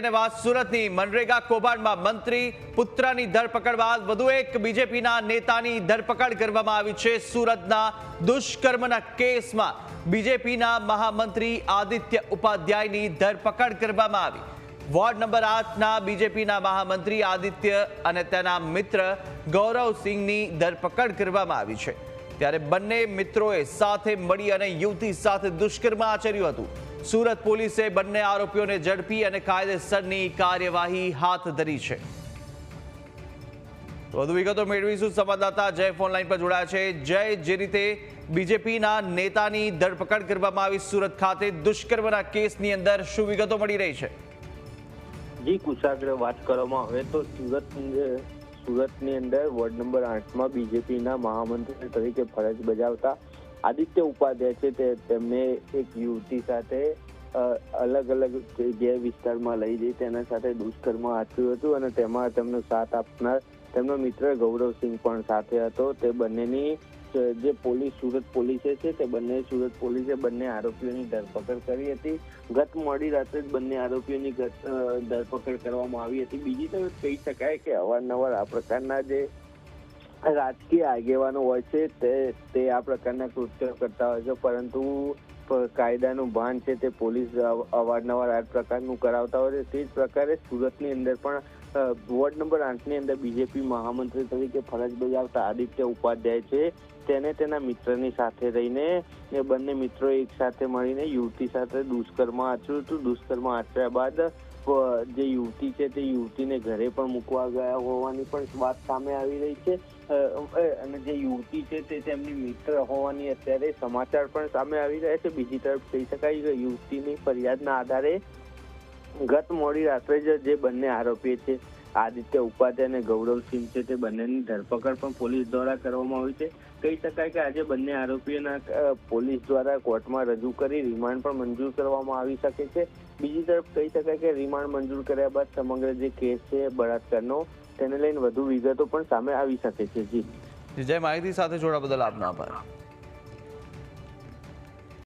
અને વાત સુરતની મનરેગા કૌભાંડમાં મંત્રી પુત્રની ધરપકડ બાદ વધુ એક બીજેપીના નેતાની ધરપકડ કરવામાં આવી છે। સુરતના દુષ્કર્મના કેસમાં બીજેપીના મહામંત્રી આદિત્ય ઉપાધ્યાયની ધરપકડ કરવામાં આવી। વોર્ડ નંબર 8ના બીજેપીના મહામંત્રી આદિત્ય અને તેના મિત્ર ગૌરવસિંહની ધરપકડ કરવામાં આવી છે। ત્યારે બંને મિત્રોએ સાથે મળી અને યુવતી સાથે દુષ્કર્મ આચર્યું હતું। સુરત પોલીસે બંને આરોપીઓને ઝડપી અને કાયદેસરની કાર્યવાહી હાથ ધરી છે। વધુ વિગતો મેળવીશું। સંવાદદાતા જય ફોનલાઈન પર જોડાયા છે। જય, જે રીતે બીજેપીના નેતાની ધરપકડ કરવામાં આવી સુરત ખાતે દુષ્કર્મના કેસની અંદર શું વિગતો મળી રહી છે? જી કુશાગ્ર, વાત કરવામાં આવે તો સુરતની અંદર વોર્ડ નંબર 8માં બીજેપીના મહામંત્રી તરીકે ફરજ બજાવતા આદિત્ય ઉપાધ્યાય છે તેમને એક યુવતી સાથે અલગ અલગ જગ્યાએ વિસ્તારમાં લઈ જઈ તેના સાથે દુષ્કર્મ આચર્યું હતું અને તેમાં તેમનો સાથ આપનાર તેમનો મિત્ર ગૌરવસિંહ પણ સાથે હતો। તે બંનેની જે સુરત પોલીસે છે તે સુરત પોલીસે બંને આરોપીઓની ધરપકડ કરી હતી। ગત મોડી રાત્રે બંને આરોપીઓની ધરપકડ કરવામાં આવી હતી। બીજી તરફ કહી શકાય કે અવારનવાર આ પ્રકારના જે રાજકીય આગેવાનો હોય છે તે આ પ્રકારના કૃત્ય કરતા હોય છે, પરંતુ કાયદાનું ભાન છે તે પોલીસ અવારનવાર આ પ્રકારનું કરાવતા હોય છે। તે જ પ્રકારે સુરતની અંદર પણ વોર્ડ નંબર 8ની અંદર બીજેપી મહામંત્રી તરીકે ફરજ બજાવતા આદિત્ય ઉપાધ્યાય છે તેને તેના મિત્રની સાથે રહીને બંને મિત્રો એક સાથે મળીને યુવતી સાથે દુષ્કર્મ આચર્યું હતું। દુષ્કર્મ આચર્યા બાદ જે યુવતી છે તે યુવતીને ઘરે પણ મૂકવા ગયા હોવાની પણ વાત સામે આવી રહી છે અને જે યુવતી છે તે તેમની મિત્ર હોવાની અત્યારે સમાચાર પણ સામે આવી રહ્યા છે। બીજી તરફ કહી શકાય કે યુવતીની ફરિયાદના આધારે ગત મોડી રાત્રે જે બંને આરોપી છે આદિત્ય ઉપાધ્યાય અને ગૌરવસિંહ છે તે બંનેની ધરપકડ પણ પોલીસ દ્વારા કરવામાં આવી છે। કહી શકાય કે આજે બંને આરોપીઓના પોલીસ દ્વારા કોર્ટમાં રજૂ કરી રિમાન્ડ પણ મંજૂર કરવામાં આવી શકે છે। બીજી તરફ કહી શકાય કે રિમાન્ડ મંજૂર કર્યા બાદ સમગ્ર જે કેસ છે બળાત્કારનો તેને લઈને વધુ વિગતો પણ સામે આવી શકે છે। જી જય, માહિતી સાથે જોડા બદલ આપનો આભાર।